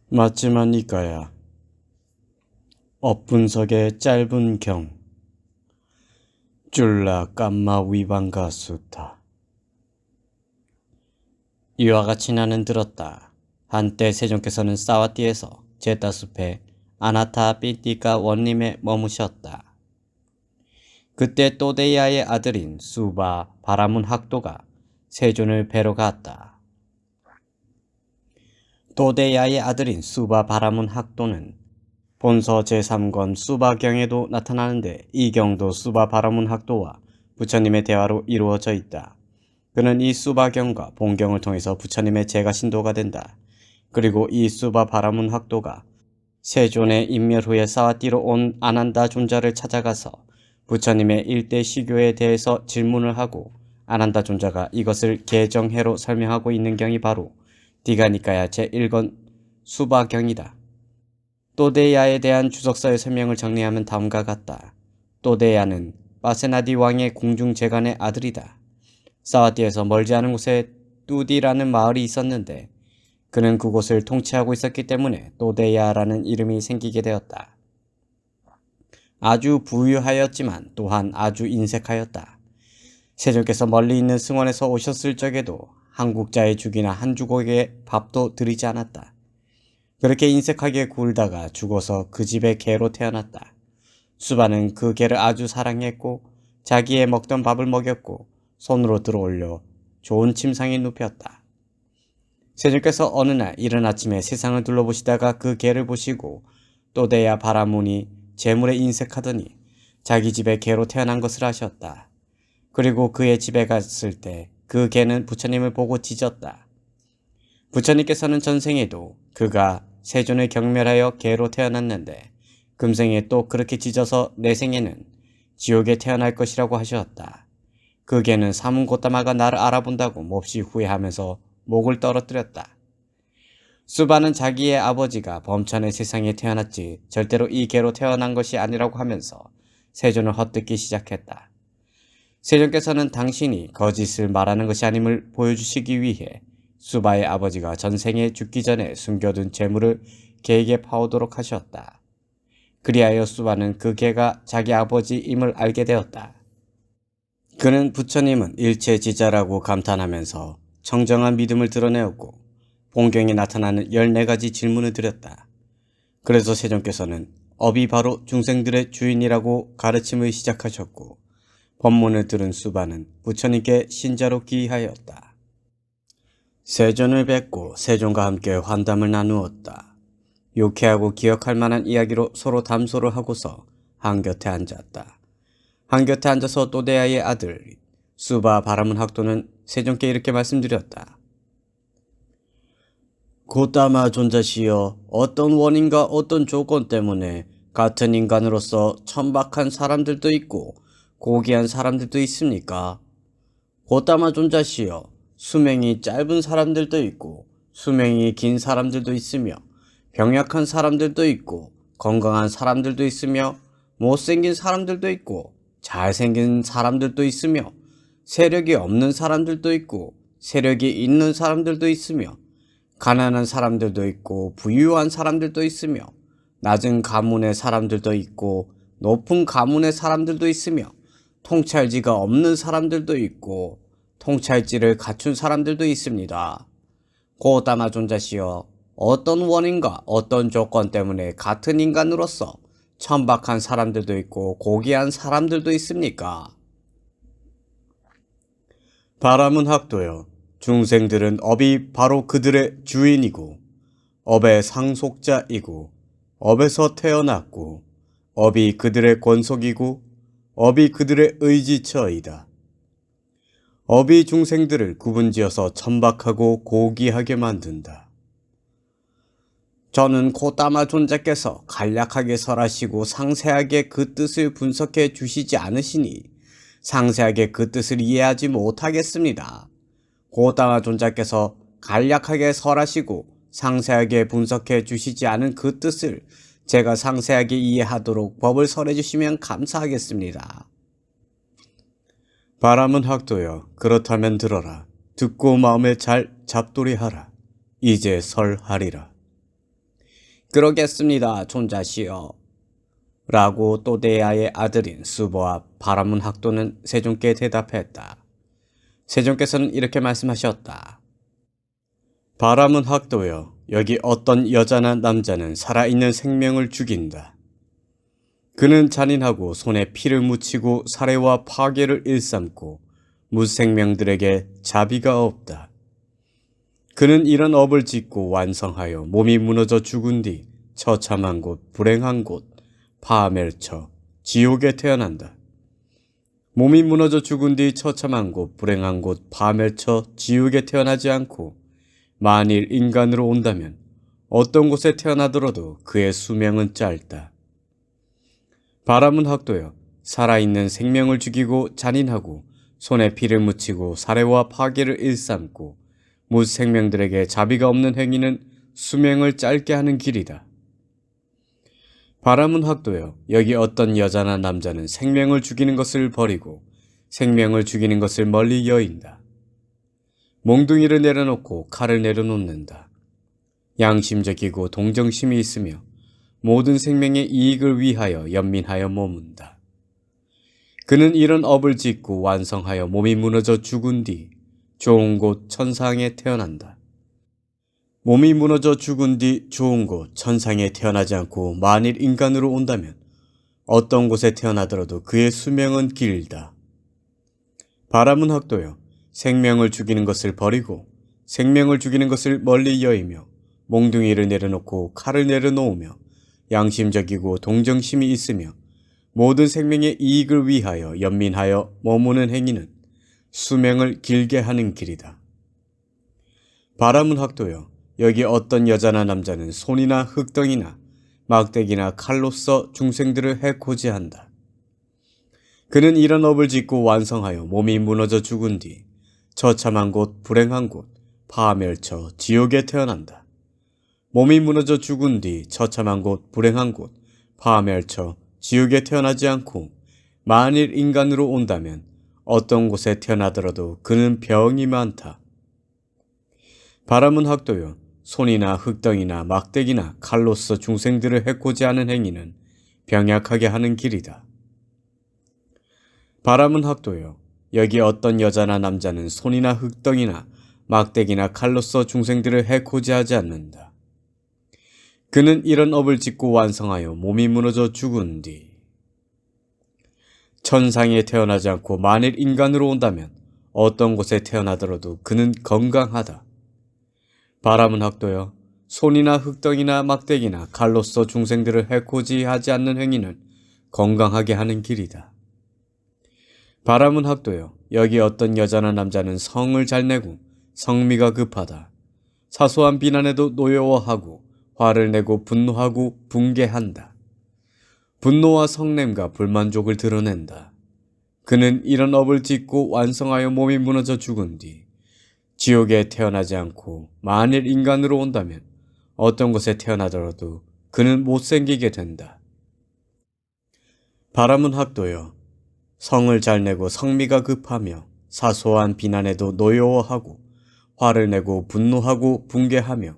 맞지만 이까야. 업분석의 짧은 경. 쫄라 깜마 위반가 수타. 이와 같이 나는 들었다. 한때 세종께서는 사와띠에서 제따숲에 아나타 삐띠가 원님에 머무셨다. 그때 또데야의 아들인 수바 바라문 학도가 세존을 뵈러 갔다. 또데야의 아들인 수바 바라문 학도는 본서 제3권 수바경에도 나타나는데 이 경도 수바 바라문 학도와 부처님의 대화로 이루어져 있다. 그는 이 수바경과 본경을 통해서 부처님의 제가 신도가 된다. 그리고 이 수바 바라문 학도가 세존의 인멸 후에 사와띠로 온 아난다 존자를 찾아가서 부처님의 일대 시교에 대해서 질문을 하고 아난다 존자가 이것을 개정해로 설명하고 있는 경이 바로 디가니까야 제1권 수바경이다. 또데야에 대한 주석서의 설명을 정리하면 다음과 같다. 또데야는 파세나디 왕의 궁중재관의 아들이다. 사와띠에서 멀지 않은 곳에 뚜디라는 마을이 있었는데 그는 그곳을 통치하고 있었기 때문에 또데야라는 이름이 생기게 되었다. 아주 부유하였지만 또한 아주 인색하였다. 세종께서 멀리 있는 승원에서 오셨을 적에도 한국자의 죽이나 한 주걱의 밥도 드리지 않았다. 그렇게 인색하게 굴다가 죽어서 그 집에 개로 태어났다. 수바는 그 개를 아주 사랑했고 자기의 먹던 밥을 먹였고 손으로 들어올려 좋은 침상에 눕혔다. 세종께서 어느 날 이른 아침에 세상을 둘러보시다가 그 개를 보시고 또데야 바라문이 재물에 인색하더니 자기 집에 개로 태어난 것을 아셨다. 그리고 그의 집에 갔을 때 그 개는 부처님을 보고 짖었다. 부처님께서는 전생에도 그가 세존을 경멸하여 개로 태어났는데 금생에 또 그렇게 짖어서 내생에는 지옥에 태어날 것이라고 하셨다. 그 개는 사문고타마가 나를 알아본다고 몹시 후회하면서 목을 떨어뜨렸다. 수바는 자기의 아버지가 범천의 세상에 태어났지 절대로 이 개로 태어난 것이 아니라고 하면서 세존을 헛듣기 시작했다. 세종께서는 당신이 거짓을 말하는 것이 아님을 보여주시기 위해 수바의 아버지가 전생에 죽기 전에 숨겨둔 재물을 개에게 파오도록 하셨다. 그리하여 수바는 그 개가 자기 아버지임을 알게 되었다. 그는 부처님은 일체지자라고 감탄하면서 청정한 믿음을 드러내었고 본경에 나타나는 14가지 질문을 드렸다. 그래서 세종께서는 업이 바로 중생들의 주인이라고 가르침을 시작하셨고 법문을 들은 수바는 부처님께 신자로 귀의하였다. 세존을 뵙고 세존과 함께 환담을 나누었다. 유쾌하고 기억할 만한 이야기로 서로 담소를 하고서 한곁에 앉았다. 한곁에 앉아서 또데야의 아들 수바 바라문 학도는 세종께 이렇게 말씀드렸다. 고따마 존자시여, 어떤 원인과 어떤 조건 때문에 같은 인간으로서 천박한 사람들도 있고 고귀한 사람들도 있습니까? 고따마 존자시여, 수명이 짧은 사람들도 있고 수명이 긴 사람들도 있으며 병약한 사람들도 있고 건강한 사람들도 있으며 못생긴 사람들도 있고 잘생긴 사람들도 있으며 세력이 없는 사람들도 있고 세력이 있는 사람들도 있으며 가난한 사람들도 있고 부유한 사람들도 있으며 낮은 가문의 사람들도 있고 높은 가문의 사람들도 있으며 통찰지가 없는 사람들도 있고 통찰지를 갖춘 사람들도 있습니다. 고따마 존자시여, 어떤 원인과 어떤 조건 때문에 같은 인간으로서 천박한 사람들도 있고 고귀한 사람들도 있습니까? 바라문 학도여, 중생들은 업이 바로 그들의 주인이고 업의 상속자이고 업에서 태어났고 업이 그들의 권속이고 업이 그들의 의지처이다. 업이 중생들을 구분지어서 천박하고 고귀하게 만든다. 저는 고따마 존자께서 간략하게 설하시고 상세하게 그 뜻을 분석해 주시지 않으시니 상세하게 그 뜻을 이해하지 못하겠습니다. 고따마 존자께서 간략하게 설하시고 상세하게 분석해 주시지 않은 그 뜻을 제가 상세하게 이해하도록 법을 설해 주시면 감사하겠습니다. 바라문 학도여, 그렇다면 들어라. 듣고 마음에 잘 잡돌이하라. 이제 설하리라. 그러겠습니다, 존자시여. 라고 또데야의 아들인 수보와 바라문 학도는 세종께 대답했다. 세종께서는 이렇게 말씀하셨다. 바라문 학도여, 여기 어떤 여자나 남자는 살아있는 생명을 죽인다. 그는 잔인하고 손에 피를 묻히고 살해와 파괴를 일삼고 무생명들에게 자비가 없다. 그는 이런 업을 짓고 완성하여 몸이 무너져 죽은 뒤 처참한 곳, 불행한 곳, 파멸처, 지옥에 태어난다. 몸이 무너져 죽은 뒤 처참한 곳, 불행한 곳, 파멸처, 지옥에 태어나지 않고 만일 인간으로 온다면 어떤 곳에 태어나더라도 그의 수명은 짧다. 바라문 학도여, 살아있는 생명을 죽이고 잔인하고 손에 피를 묻히고 살해와 파괴를 일삼고 무생명들에게 자비가 없는 행위는 수명을 짧게 하는 길이다. 바라문 학도여, 여기 어떤 여자나 남자는 생명을 죽이는 것을 버리고 생명을 죽이는 것을 멀리 여인다. 몽둥이를 내려놓고 칼을 내려놓는다. 양심적이고 동정심이 있으며 모든 생명의 이익을 위하여 연민하여 머문다. 그는 이런 업을 짓고 완성하여 몸이 무너져 죽은 뒤 좋은 곳 천상에 태어난다. 몸이 무너져 죽은 뒤 좋은 곳 천상에 태어나지 않고 만일 인간으로 온다면 어떤 곳에 태어나더라도 그의 수명은 길다. 바라문 학도여, 생명을 죽이는 것을 버리고 생명을 죽이는 것을 멀리 여의며 몽둥이를 내려놓고 칼을 내려놓으며 양심적이고 동정심이 있으며 모든 생명의 이익을 위하여 연민하여 머무는 행위는 수명을 길게 하는 길이다. 바라문 학도여, 여기 어떤 여자나 남자는 손이나 흙덩이나 막대기나 칼로써 중생들을 해코지 한다. 그는 이런 업을 짓고 완성하여 몸이 무너져 죽은 뒤 처참한 곳, 불행한 곳, 파멸처, 지옥에 태어난다. 몸이 무너져 죽은 뒤 처참한 곳, 불행한 곳, 파멸처, 지옥에 태어나지 않고 만일 인간으로 온다면 어떤 곳에 태어나더라도 그는 병이 많다. 바라문 학도여, 손이나 흙덩이나 막대기나 칼로써 중생들을 해코지 하는 행위는 병약하게 하는 길이다. 바라문 학도여, 여기 어떤 여자나 남자는 손이나 흙덩이나 막대기나 칼로써 중생들을 해코지 하지 않는다. 그는 이런 업을 짓고 완성하여 몸이 무너져 죽은 뒤 천상에 태어나지 않고 만일 인간으로 온다면 어떤 곳에 태어나더라도 그는 건강하다. 바라문 학도여, 손이나 흙덩이나 막대기나 칼로써 중생들을 해코지 하지 않는 행위는 건강하게 하는 길이다. 바라문 학도여, 여기 어떤 여자나 남자는 성을 잘 내고 성미가 급하다. 사소한 비난에도 노여워하고 화를 내고 분노하고 붕괴한다. 분노와 성냄과 불만족을 드러낸다. 그는 이런 업을 짓고 완성하여 몸이 무너져 죽은 뒤 지옥에 태어나지 않고 만일 인간으로 온다면 어떤 곳에 태어나더라도 그는 못생기게 된다. 바라문 학도여, 성을 잘 내고 성미가 급하며 사소한 비난에도 노여워하고 화를 내고 분노하고 붕괴하며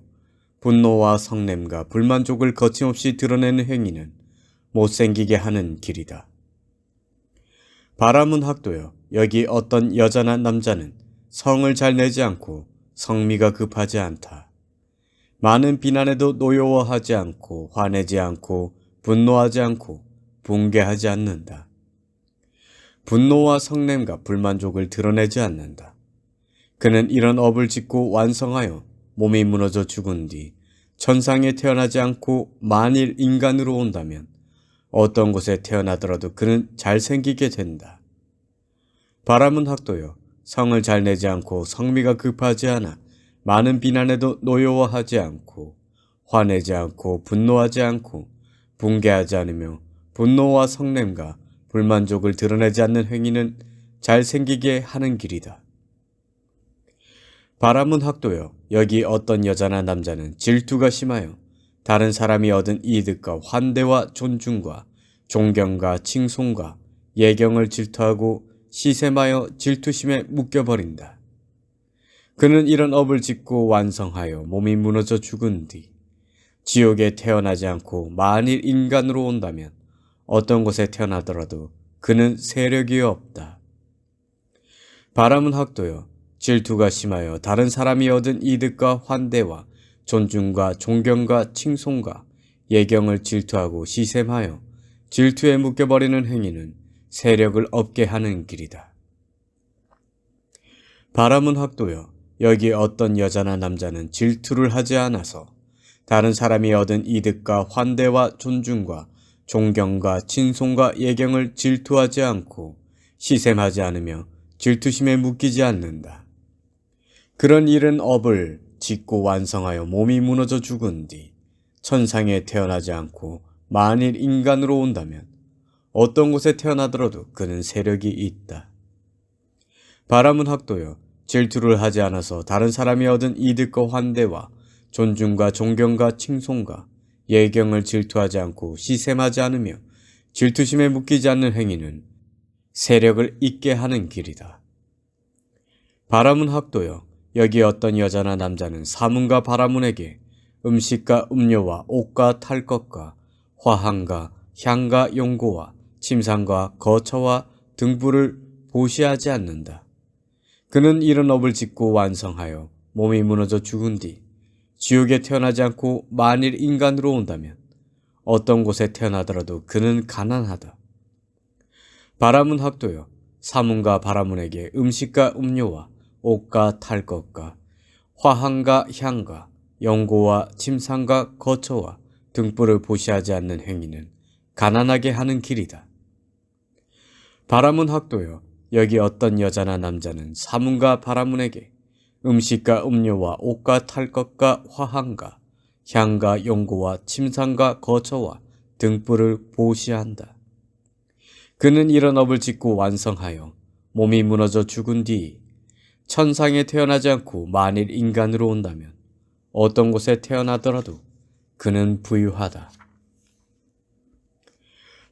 분노와 성냄과 불만족을 거침없이 드러내는 행위는 못생기게 하는 길이다. 바라문 학도여, 여기 어떤 여자나 남자는 성을 잘 내지 않고 성미가 급하지 않다. 많은 비난에도 노여워하지 않고 화내지 않고 분노하지 않고 붕괴하지 않는다. 분노와 성냄과 불만족을 드러내지 않는다. 그는 이런 업을 짓고 완성하여 몸이 무너져 죽은 뒤 천상에 태어나지 않고 만일 인간으로 온다면 어떤 곳에 태어나더라도 그는 잘생기게 된다. 바라문 학도여, 성을 잘 내지 않고 성미가 급하지 않아 많은 비난에도 노여워하지 않고 화내지 않고 분노하지 않고 붕괴하지 않으며 분노와 성냄과 불만족을 드러내지 않는 행위는 잘생기게 하는 길이다. 바라문 학도여, 여기 어떤 여자나 남자는 질투가 심하여 다른 사람이 얻은 이득과 환대와 존중과 존경과 칭송과 예경을 질투하고 시샘하여 질투심에 묶여버린다. 그는 이런 업을 짓고 완성하여 몸이 무너져 죽은 뒤 지옥에 태어나지 않고 만일 인간으로 온다면 어떤 곳에 태어나더라도 그는 세력이 없다. 바람은 학도여, 질투가 심하여 다른 사람이 얻은 이득과 환대와 존중과 존경과 칭송과 예경을 질투하고 시샘하여 질투에 묶여버리는 행위는 세력을 얻게 하는 길이다. 바람은 학도여, 여기 어떤 여자나 남자는 질투를 하지 않아서 다른 사람이 얻은 이득과 환대와 존중과 존경과 칭송과 예경을 질투하지 않고 시샘하지 않으며 질투심에 묶이지 않는다. 그런 일은 업을 짓고 완성하여 몸이 무너져 죽은 뒤 천상에 태어나지 않고 만일 인간으로 온다면 어떤 곳에 태어나더라도 그는 세력이 있다. 바람은 학도여, 질투를 하지 않아서 다른 사람이 얻은 이득과 환대와 존중과 존경과 칭송과 예경을 질투하지 않고 시샘하지 않으며 질투심에 묶이지 않는 행위는 세력을 잇게 하는 길이다. 바람은 학도여, 여기 어떤 여자나 남자는 사문과 바라문에게 음식과 음료와 옷과 탈 것과 화한과 향과 용고와 침상과 거처와 등불을 보시하지 않는다. 그는 이런 업을 짓고 완성하여 몸이 무너져 죽은 뒤 지옥에 태어나지 않고 만일 인간으로 온다면 어떤 곳에 태어나더라도 그는 가난하다. 바람은 학도여, 사문과 바라문에게 음식과 음료와 옷과 탈 것과 화한과 향과 연고와 침상과 거처와 등불을 보시하지 않는 행위는 가난하게 하는 길이다. 바람은 학도여, 여기 어떤 여자나 남자는 사문과 바라문에게 음식과 음료와 옷과 탈 것과 화한과 향과 연고와 침상과 거처와 등불을 보시한다. 그는 이런 업을 짓고 완성하여 몸이 무너져 죽은 뒤 천상에 태어나지 않고 만일 인간으로 온다면 어떤 곳에 태어나더라도 그는 부유하다.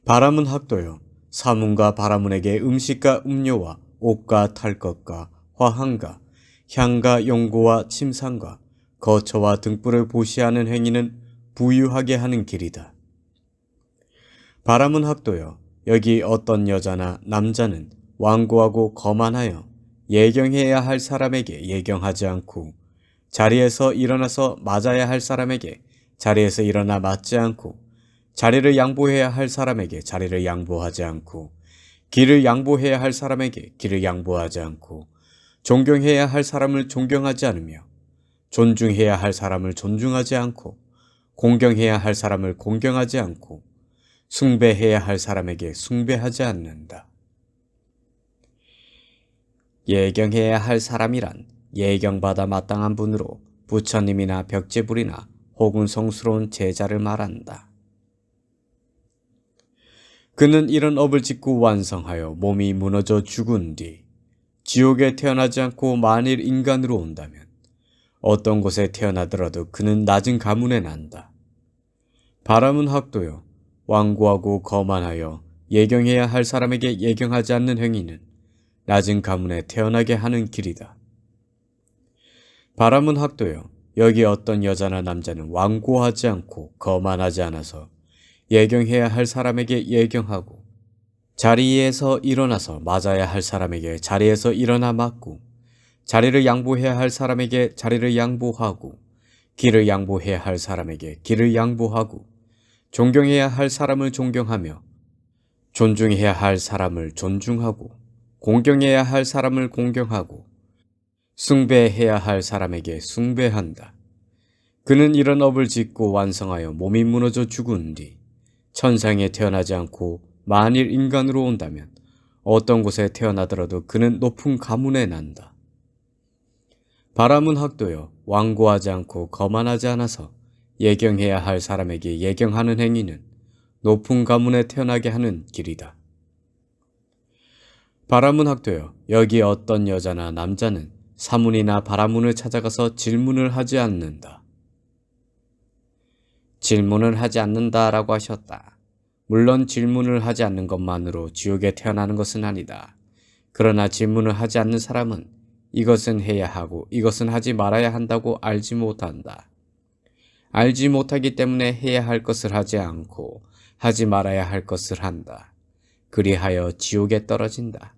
바람은 학도여, 사문과 바라문에게 음식과 음료와 옷과 탈 것과 화한과 향과 연고와 침상과 거처와 등불을 보시하는 행위는 부유하게 하는 길이다. 바람은 학도여, 여기 어떤 여자나 남자는 완고하고 거만하여 예경해야 할 사람에게 예경하지 않고 자리에서 일어나서 맞아야 할 사람에게 자리에서 일어나 맞지 않고 자리를 양보해야 할 사람에게 자리를 양보하지 않고 길을 양보해야 할 사람에게 길을 양보하지 않고 존경해야 할 사람을 존경하지 않으며 존중해야 할 사람을 존중하지 않고 공경해야 할 사람을 공경하지 않고 숭배해야 할 사람에게 숭배하지 않는다. 예경해야 할 사람이란 예경받아 마땅한 분으로 부처님이나 벽제불이나 혹은 성스러운 제자를 말한다. 그는 이런 업을 짓고 완성하여 몸이 무너져 죽은 뒤 지옥에 태어나지 않고 만일 인간으로 온다면 어떤 곳에 태어나더라도 그는 낮은 가문에 난다. 바람은 학도여, 완고하고 거만하여 예경해야 할 사람에게 예경하지 않는 행위는 낮은 가문에 태어나게 하는 길이다. 바람은 학도여, 여기 어떤 여자나 남자는 완고하지 않고 거만하지 않아서 예경해야 할 사람에게 예경하고 자리에서 일어나서 맞아야 할 사람에게 자리에서 일어나 맞고 자리를 양보해야 할 사람에게 자리를 양보하고 길을 양보해야 할 사람에게 길을 양보하고 존경해야 할 사람을 존경하며 존중해야 할 사람을 존중하고 공경해야 할 사람을 공경하고 숭배해야 할 사람에게 숭배한다. 그는 이런 업을 짓고 완성하여 몸이 무너져 죽은 뒤 천상에 태어나지 않고 만일 인간으로 온다면 어떤 곳에 태어나더라도 그는 높은 가문에 난다. 바람은 학도여, 완고하지 않고 거만하지 않아서 예경해야 할 사람에게 예경하는 행위는 높은 가문에 태어나게 하는 길이다. 바람은 학도여, 여기 어떤 여자나 남자는 사문이나 바라문을 찾아가서 질문을 하지 않는다. 질문을 하지 않는다라고 하셨다. 물론 질문을 하지 않는 것만으로 지옥에 태어나는 것은 아니다. 그러나 질문을 하지 않는 사람은 이것은 해야 하고 이것은 하지 말아야 한다고 알지 못한다. 알지 못하기 때문에 해야 할 것을 하지 않고 하지 말아야 할 것을 한다. 그리하여 지옥에 떨어진다.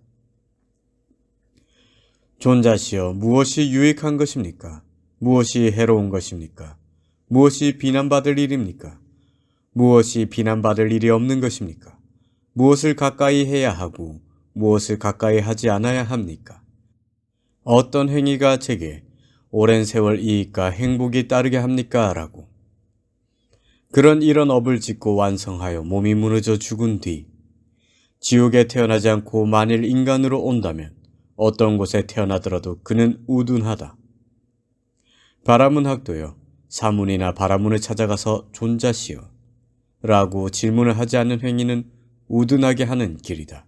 존자시여, 무엇이 유익한 것입니까? 무엇이 해로운 것입니까? 무엇이 비난받을 일입니까? 무엇이 비난받을 일이 없는 것입니까? 무엇을 가까이 해야 하고 무엇을 가까이 하지 않아야 합니까? 어떤 행위가 제게 오랜 세월 이익과 행복이 따르게 합니까? 라고. 이런 업을 짓고 완성하여 몸이 무너져 죽은 뒤 지옥에 태어나지 않고 만일 인간으로 온다면 어떤 곳에 태어나더라도 그는 우둔하다. 바라문학도여, 사문이나 바라문을 찾아가서 존자시여 라고 질문을 하지 않는 행위는 우둔하게 하는 길이다.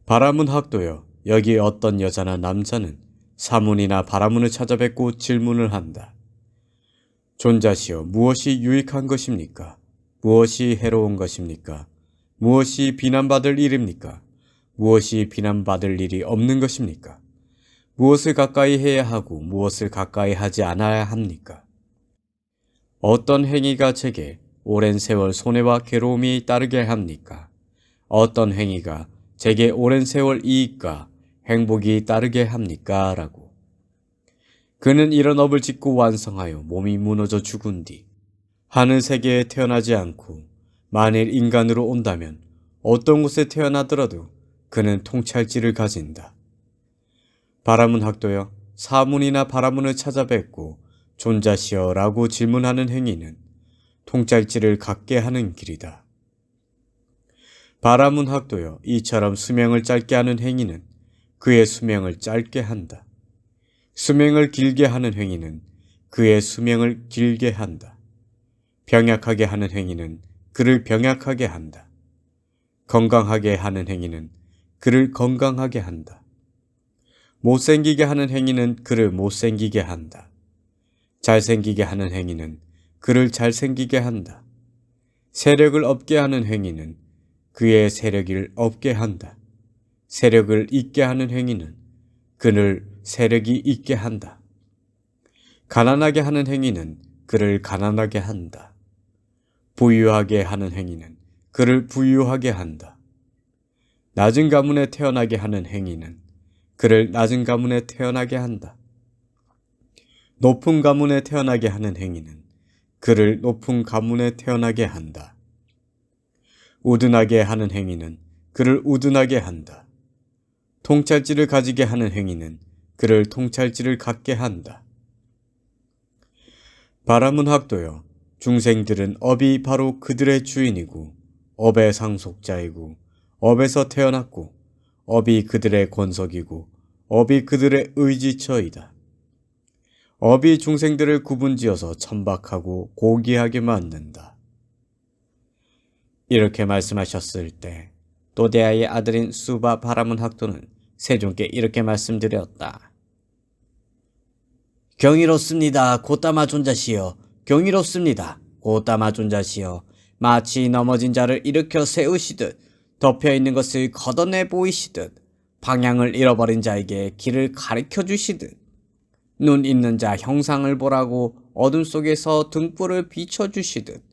바라문학도여, 여기 어떤 여자나 남자는 사문이나 바라문을 찾아뵙고 질문을 한다. 존자시여, 무엇이 유익한 것입니까? 무엇이 해로운 것입니까? 무엇이 비난받을 일입니까? 무엇이 비난받을 일이 없는 것입니까? 무엇을 가까이 해야 하고 무엇을 가까이 하지 않아야 합니까? 어떤 행위가 제게 오랜 세월 손해와 괴로움이 따르게 합니까? 어떤 행위가 제게 오랜 세월 이익과 행복이 따르게 합니까? 라고. 그는 이런 업을 짓고 완성하여 몸이 무너져 죽은 뒤 하늘 세계에 태어나지 않고 만일 인간으로 온다면 어떤 곳에 태어나더라도 그는 통찰지를 가진다. 바라문학도여, 사문이나 바라문을 찾아뵙고 존자시여 라고 질문하는 행위는 통찰지를 갖게 하는 길이다. 바라문학도여, 이처럼 수명을 짧게 하는 행위는 그의 수명을 짧게 한다. 수명을 길게 하는 행위는 그의 수명을 길게 한다. 병약하게 하는 행위는 그를 병약하게 한다. 건강하게 하는 행위는 그를 건강하게 한다. 못생기게 하는 행위는 그를 못생기게 한다. 잘생기게 하는 행위는 그를 잘생기게 한다. 세력을 얻게 하는 행위는 그의 세력을 얻게 한다. 세력을 잊게 하는 행위는 그를 세력이 있게 한다. 가난하게 하는 행위는 그를 가난하게 한다. 부유하게 하는 행위는 그를 부유하게 한다. 낮은 가문에 태어나게 하는 행위는 그를 낮은 가문에 태어나게 한다. 높은 가문에 태어나게 하는 행위는 그를 높은 가문에 태어나게 한다. 우둔하게 하는 행위는 그를 우둔하게 한다. 통찰지를 가지게 하는 행위는 그를 통찰지를 갖게 한다. 바라문학도여, 중생들은 업이 바로 그들의 주인이고 업의 상속자이고 업에서 태어났고 업이 그들의 권속이고 업이 그들의 의지처이다. 업이 중생들을 구분지어서 천박하고 고귀하게 만든다. 이렇게 말씀하셨을 때 또데아의 아들인 수바 바라문학도는 세존께 이렇게 말씀드렸다. 경이롭습니다. 고따마 존자시여. 경이롭습니다. 고따마 존자시여. 마치 넘어진 자를 일으켜 세우시듯 덮여있는 것을 걷어내 보이시듯 방향을 잃어버린 자에게 길을 가르쳐 주시듯 눈 있는 자 형상을 보라고 어둠 속에서 등불을 비춰주시듯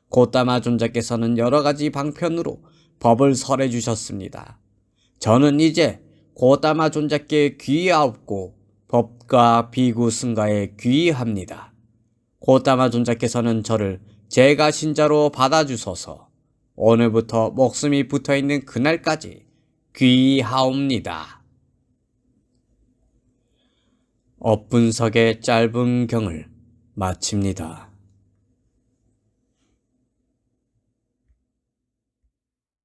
고따마 존자께서는 여러 가지 방편으로 법을 설해 주셨습니다. 저는 이제 고따마 존자께 귀하옵고 법과 비구 승가에 귀합니다. 고따마 존자께서는 저를 제가 신자로 받아주소서. 오늘부터 목숨이 붙어있는 그날까지 귀하옵니다. 업 분석의 짧은 경을 마칩니다.